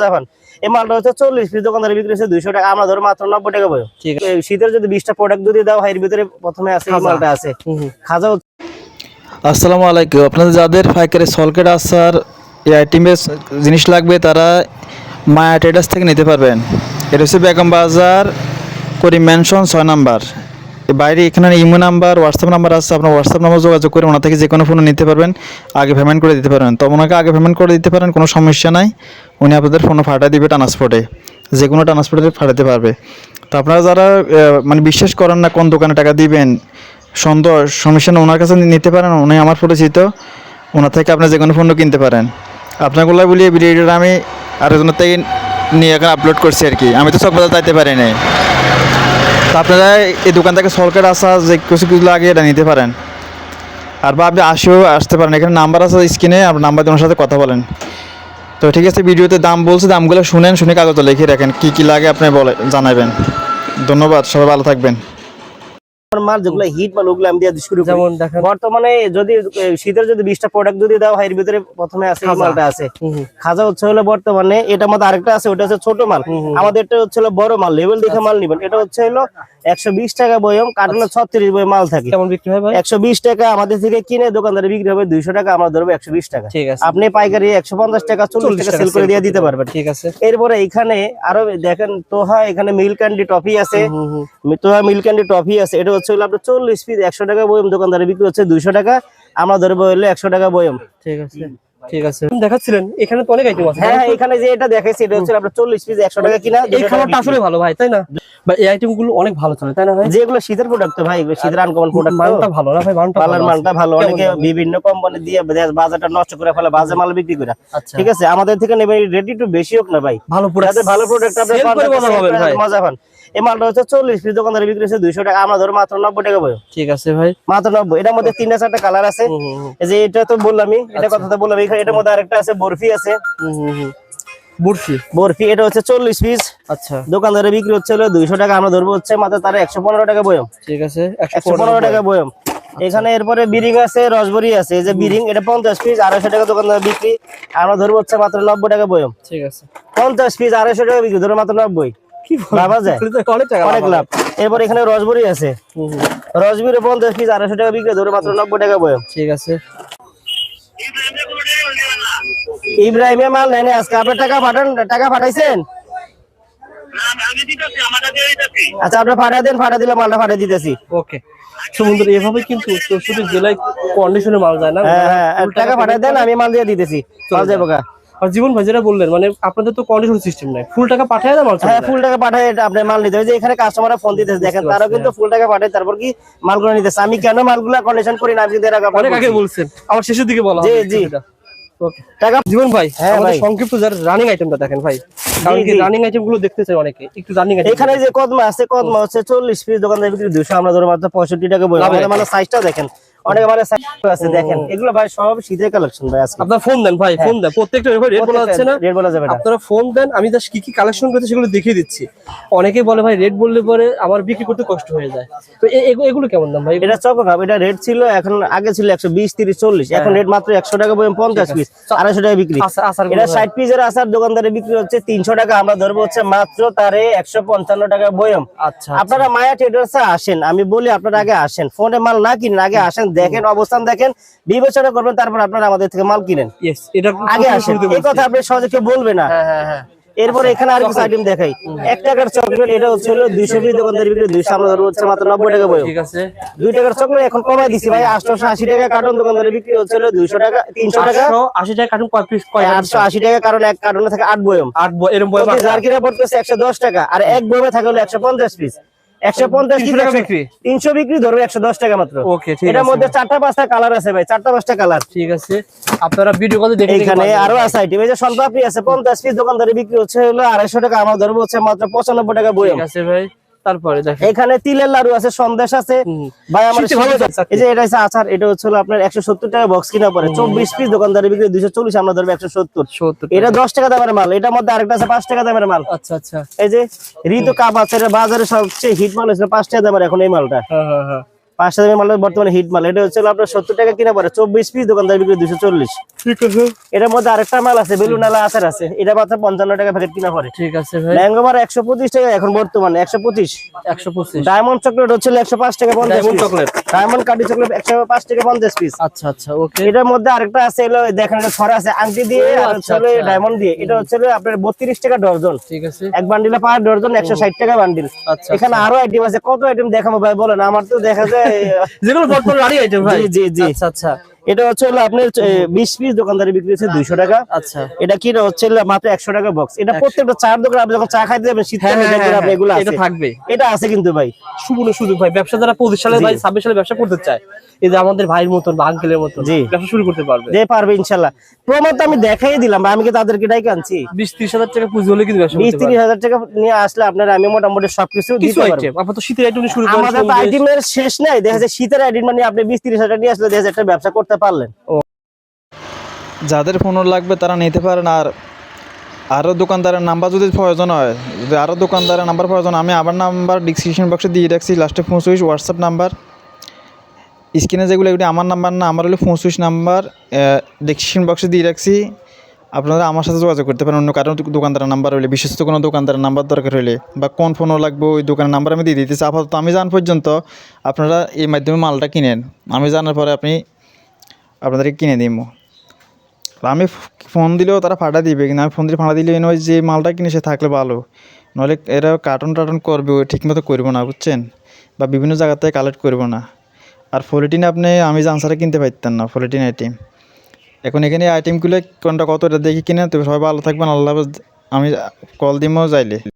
যখন এই মালটা হচ্ছে 40 পিস দোকানদারে বিক্রি হচ্ছে 200 টাকা, আমরা ধরো মাত্র 90 টাকা বই। ঠিক আছে, শীতের যদি 20টা প্রোডাক্ট যদি দাও হয়, এর ভিতরে প্রথমে আছে এই মালটা আছে খাজা। আসসালামু আলাইকুম। আপনাদের যাদের পাইকারি সলকেট আচার এই আইটেমের জিনিস লাগবে তারা মায়া ট্রেডার্স থেকে নিতে পারবেন। এটা হচ্ছে বেগম বাজার করিম ম্যানশন 6 নাম্বার। বাইরে এখানে ইমো নাম্বার, হোয়াটসঅ্যাপ নাম্বার আছে, আপনার হোয়াটসঅ্যাপ নাম্বার যোগাযোগ করে ওনা থেকে যে কোনো ফোন নিতে পারবেন, আগে পেমেন্ট করে দিতে পারবেন। তো ওনাকে আগে পেমেন্ট করে দিতে পারেন, কোনো সমস্যা নাই। উনি আপনাদের ফোনে পাঠিয়ে দিবে ট্রান্সপোর্টে, যে কোনো ট্রান্সপোর্টে পাঠাতে পারবে। তো আপনারা যারা মানে বিশ্বাস করেন না কোন দোকানে টাকা দিবেন, সমস্যা না, ওনার কাছে নিতে পারেন। উনি আমার পরিচিত, ওনার থেকে আপনি যে কোনো পণ্য কিনতে পারেন। আপনাগুলো বলিয়ে ভিডিওটা আমি আরেকজনের থেকে নিয়ে এখন আপলোড করছি আর কি। আমি তো সব কথা চাইতে পারি না। তো আপনারা এই দোকান থেকে সলকেট আসা যে কিছু কিছু লাগে এটা নিতে পারেন। আর বা আপনি আসতে পারেন, এখানে নাম্বার আছে স্ক্রিনে, আপনার নাম্বার দিয়ে ওনার সাথে কথা বলেন। তো ঠিক আছে, ভিডিওতে দাম বলছে, দামগুলো শুনে কাগজে লিখে রাখেন, কী কী লাগে আপনি জানাবেন। ধন্যবাদ, সবাই ভালো থাকবেন। মাল যেগুলো হিট মাল ওগুলো আমি দিয়ে শুরু করি। যেমন দেখেন বর্তমানে যদি শীতের যদি 20টা প্রোডাক্ট যদি দাও হয়, এর ভিতরে প্রথমে আছে এই মালটা আছে খাজা। হচ্ছে হলো বর্তমানে এটার মধ্যে আরেকটা আছে, ওটা হচ্ছে ছোট মাল। আমাদের এটা হচ্ছে হলো বড় মাল, লেভেল দেখে মাল নিবেন। এটা হচ্ছে হলো 120 টাকা বয়ম, কার্টুনে 36 বয়ম মাল থাকে। কেমন বিক্রি হয় ভাই? 120 টাকা আমাদের থেকে কিনে দোকানদারে বিক্রি হবে 200 টাকা, আমরা ধরবো 120 টাকা। ঠিক আছে, আপনি পাইকারি 150 টাকা 40 টাকা সেল করে দিয়ে দিতে পারবেন। ঠিক আছে, এরপরে এখানে আরো দেখেন তোহা, এখানে মিল্ক ক্যান্ডি টফি আছে, তোহা মিল্ক ক্যান্ডি টফি আছে। এটা হচ্ছে হলো আপনার 40 পিস 100 টাকা বয়ম, দোকানদারে বিক্রি হচ্ছে 200 টাকা, আমরা ধরবো হলো 100 টাকা বয়ম। ঠিক আছে, ঠিক আছে, দেখাচ্ছিলেন এখানে তো অনেক আইটেম আছে। হ্যাঁ, এখানে যে এটা দেখাইছি এটা হচ্ছে আপনার 40 পিস 100 টাকা কিনা। এই খাবারটা আসলে ভালো ভাই, তাই না ভাই? এই আইটেম গুলো অনেক ভালো চলে, তাই না ভাই? যেগুলো শীতের প্রোডাক্ট তো ভাই, শীতের আনকমন প্রোডাক্ট, মালটা ভালো না ভাই? মালটা ভালো। অনেকে বিভিন্ন কোম্পানি দিয়ে বাজারটা নষ্ট করে ফেলে, বাজে মাল বিক্রি করে। ঠিক আছে, আমাদের থেকে নেবেন, রেডি একটু বেশি হোক না ভাই, ভালো প্রোডাক্ট, ভালো প্রোডাক্ট আপনি মজা পান। এই মালটা হচ্ছে 40 পিস দোকানদারে বিক্রি হচ্ছে 200 টাকা, আমরা ধরো মাত্র 90 টাকা বই। ঠিক আছে ভাই, মাত্র 90। এটার মধ্যে 3-4টা কালার আছে। এই যে এটা তো বললামই, এটা কথা তো বললাম। এটার মধ্যে আরেকটা আছে বরফি আছে, বরফি এটা হচ্ছে 40 পিস। আচ্ছা, দোকানদারে বিক্রি হচ্ছে 200 টাকা, আমরা ধরবো হচ্ছে মাত্র তারা 115 টাকা বয়ম। ঠিক আছে, 115 টাকা বয়ম। এখানে এরপরে বিরিং আছে, রসবরি আছে। এই যে বিরিং, এটা 50 পিস 250 টাকা দোকানদারে বিক্রি, আমরা ধরবো হচ্ছে মাত্র 90 টাকা বয়ম। ঠিক আছে, 50 পিস 250 টাকা বিক্রি, ধরো মাত্র 90। অনেক লাভ। এরপর এখানে রসবরি আছে, রসবরি 50 পিস 250 টাকা বিক্রি, ধরো মাত্র 90 টাকা বয়ম। ঠিক আছে, ইব্রাহিমের মাল নেন আজকে। আপনার টাকা পাঠান, টাকা পাঠাইছেন? আচ্ছা, আপনি পাঠা দেন, পাঠা দিলে মালটা পাঠিয়ে দিতেছি। ওকে, সমুদ্র এভাবে কিন্তু 64 জেলায় কন্ডিশনে মাল যায় না। হ্যাঁ, টাকা পাঠিয়ে দেন, আমি মাল দিয়ে দিতেছি, মাল যাবো গা। আর জীবন ভাই যেটা বললেন, মানে আপনাদের তো কন্ডিশন সিস্টেম নাই, ফুল টাকা পাঠায় না মাল? হ্যাঁ, ফুল টাকা পাঠায় আপনি মাল নিতে হবে। যে এখানে কাস্টমাররা ফোন দিতেছে দেখেন, তারাও কিন্তু ফুল টাকা পাঠায়, তারপর কি মালগুলো নিতেছে। আমি কেন মালগুলা কন্ডিশন করি না, আমি কিন্তু অনেক আগে বলছেন, আমার শেষের দিকে বলা। জি জি, ওকে টাকা। জীবন ভাই, আমাদের সংক্ষিপ্ত যারা রানিং আইটেমটা দেখেন ভাই, কারণ কি রানিং আইটেম গুলো দেখতে চাই অনেকে, একটু রানিং আইটেম। এখানে যে কদমা আছে, কদমা হচ্ছে 40 পিস দোকানদার বিক্রি 200, আমরা ধরে মাত্র 65 টাকা বই। আমাদের মানে সাইজটাও দেখেন, অনেক মানে সাইজ আছে দেখেন। এগুলো ভাই সব শীতের কালেকশন ভাই। আজকে আপনারা ফোন দেন ভাই, ফোন দেন, প্রত্যেকটা রেট বলা যাচ্ছে না, রেট বলা যাবে না। আপনারা ফোন দেন, আমি জাস্ট কি কি কালেকশন করতে সেগুলো দেখিয়ে দিচ্ছি। অনেকেই বলে ভাই রেট বললে পরে আমার বিক্রি করতে কষ্ট হয়ে যায়। তো এগুলো কেমন দাম ভাই? এটা চক ভাব, এটা রেট ছিল, এখন আগে ছিল 120, 30, 40, এখন রেট মাত্র 100 টাকা বই, 50 পিস 250 টাকা বিক্রি। এটা 60 পিসের আচার দোকানদারে বিক্রি হচ্ছে 300 টাকা, আমরা ধরবো হচ্ছে মাত্র তারে 155 টাকা বয়ম। আচ্ছা, আপনারা মায়া ট্রেডার্সে আসেন, আমি বলি আপনারা আগে আসেন, ফোনে মাল না কিনেন, আগে আসেন, দেখেন অবস্থান, দেখেন, বিবেচনা করবেন, তারপর আপনারা আমাদের থেকে মাল কিনেন। আগে আসেন, এই কথা আপনি সহজে কেউ বলবে না। এরপর এখানে আর কিছু আইটেম দেখাই। 1 টাকার চকলেট, এটা হচ্ছে 200 পিস দোকানদার বিক্রি 200, আমরা ধরবো হচ্ছে মাত্র 90 টাকা বয়ম। ঠিক আছে, 2 টাকার চকলেট এখন কমাই দিছি ভাই, 880 টাকা কার্টন, দোকানদার বিক্রি হচ্ছে 200 টাকা, 300 টাকা, 880 টাকা কার্টন। কয় পিস? 880 টাকা, কারণ এক কার্টনে থাকে 8 বয়ম। 8 এরকম বয়ম যার কিনা পড়তেছে 110 টাকা, আর এক বয়মে থাকে হলো 150 পিস। 150 টাকা বিক্রি, 300 বিক্রি, ধরো 110 টাকা মাত্র। ওকে, ঠিক আছে। এটার মধ্যে 4টা-5টা কালার আছে ভাই, 4টা-5টা কালার। ঠিক আছে, আপনারা ভিডিও কলে দেখে এখানে আরো আছে আইটেম। এই যে সনপাপড়ি আছে 50 পিস, দোকানদারে বিক্রি হচ্ছে হলো 250 টাকা, আমরা ধরবো হচ্ছে মাত্র 95 টাকা বয়ম। ঠিক আছে ভাই, তারপরে দেখেন এখানে তিলের লাড়ু আছে, সন্দেশ আছে ভাই। আমার এই যে এটা আছে আচার, এটা হচ্ছে আপনার 170 টাকা বক্স কিনা পড়ে, 24 পিস দোকানদারে বিক্রি 240, আমরা ধরবো 170। এটা 10 টাকা দামের মাল। এটার মধ্যে আরেকটা আছে 5 টাকা দামের মাল। আচ্ছা আচ্ছা, এই যে ঋতু কাপ আছে, বাজারে সবচেয়ে হিট মাল আছে 5 টাকা দামের এখন এই মালটা। হ্যাঁ হ্যাঁ, 5 দামের মাল বর্তমানে হিট মাল। এটা হচ্ছে আপনার 70 টাকা কিনা পড়ে, 24 পিস দোকানদার বিক্রি 240। ঠিক আছে, এটার মধ্যে আরেকটা মাল আছে বেলুনালা আচার আছে, এটা মাত্র 55 টাকা প্যাকেট কিনা পড়ে। ঠিক আছে ভাই। ম্যাঙ্গো বার 125 টাকা এখন বর্তমানে 125। 125। ডায়মন্ড চকলেট হচ্ছে 105 টাকা 50 ডায়মন্ড পিস। চকলেট। ডায়মন্ড কাটি চকলেট 105 টাকা 50 পিস। আচ্ছা আচ্ছা, ওকে। এটার মধ্যে আরেকটা আছে হলো দেখেন এটা ছড়া আছে আংটি দিয়ে আর হচ্ছে হলো ডায়মন্ড দিয়ে। এটা হচ্ছে হলো আপনার 32 টাকা ডজন। ঠিক আছে। এক বান্ডিলে পার ডজন 160 টাকা বান্ডিল। আচ্ছা, এখানে আরো আইটেম আছে, কত আইটেম দেখাবো ভাই বলেন, আমার তো দেখা যায় যেগুলো বর্তমানে রানি আইটেম ভাই। জি জি জি। আচ্ছা আচ্ছা এটা হচ্ছে হলো আপনার 20 পিস দোকানদারি বিক্রি হচ্ছে 200 টাকা। আচ্ছা। এটা কি হচ্ছে হলো মাত্র 100 টাকা বক্স। এটা প্রত্যেকটা চার দোকান আপনি যখন চা খাইতে যাবেন শীতকালে হ্যাঁ, দেখবেন আপনি এগুলো এটা আছে, থাকবে। এটা আছে কিন্তু ভাই সুবর্ণ সুযোগ ভাই, ব্যবসা যারা 25 সালে ভাই 26 সালে ব্যবসা করতে চায়, এই যে আমাদের ভাইয়ের মতন বা আঙ্কেলের মতন জি। ব্যবসা শুরু করতে পারবে। যে পারবে ইনশাআল্লাহ। প্রমাণ তো আমি দেখাই দিলাম ভাই, আমি কি তাদেরকে ডাইকে আনছি? 20-30 হাজার টাকা পুঁজি হলে কিন্তু ব্যবসা করতে 20-30 পারবে। হাজার টাকা নিয়ে আসলে আপনার আমি মোটামুটি সবকিছু কিছু দিতে পারবো। আইটেম আপাতত শীতের আইটেম শুরু করেন। আমাদের তো আইটেমের শেষ নাই, দেখা যায় শীতের আইটেম মানে আপনি 20-30 হাজার নিয়ে আসলে দেখা যায় একটা ব্যবসা করতে পারলেন। যাদের ফোন লাগবে তারা নিতে পারেন। আর আরও দোকানদারের নাম্বার যদি প্রয়োজন হয়, যদি আরও দোকানদারের নাম্বার প্রয়োজন, আমি আবার নাম্বার ডিসক্রিপশন বক্সে দিয়ে রাখছি, লাস্টে 25 হোয়াটসঅ্যাপ নাম্বার। স্ক্রিনে যেগুলো এগুলি আমার নাম্বার না, আমার হলো 25 নাম্বার ডিসক্রিপশন বক্সে দিয়ে রাখছি। আপনারা আমার সাথে যোগাযোগ করতে পারেন। অন্য কারণ দোকানদারের নাম্বার হলে, বিশেষত কোনো দোকানদারের নাম্বার দরকার হলে বা কোন ফোনও লাগবে ওই দোকানের নাম্বার আমি দিয়ে দিতেছি। আপাতত আমি জান পর্যন্ত আপনারা এই মাধ্যমে মালটা কিনেন, আমি জানার পরে আপনাদেরকে কিনে দিব। আমি ফোন দিলেও তারা ফাটা দিবে, কিন্তু আমি ফোন দিয়ে ফাটা দিলে নয় যে মালটা কিনে সে থাকলে ভালো, নাহলে এরা কার্টন টার্টন করবে, ওই ঠিকমতো করবো না, বুঝছেন, বা বিভিন্ন জায়গা থেকে কালেক্ট করবো না। আর পলিটিন আপনি আমি জানসারে কিনতে পারতেন না, পলিটিন আইটেম। এখন এখানে আইটেমগুলো কোনটা কত এটা দেখি কিনে, তবে সবাই ভালো থাকবেন, আল্লাহ হাফেজ। আমি কল দিমও যাইলে।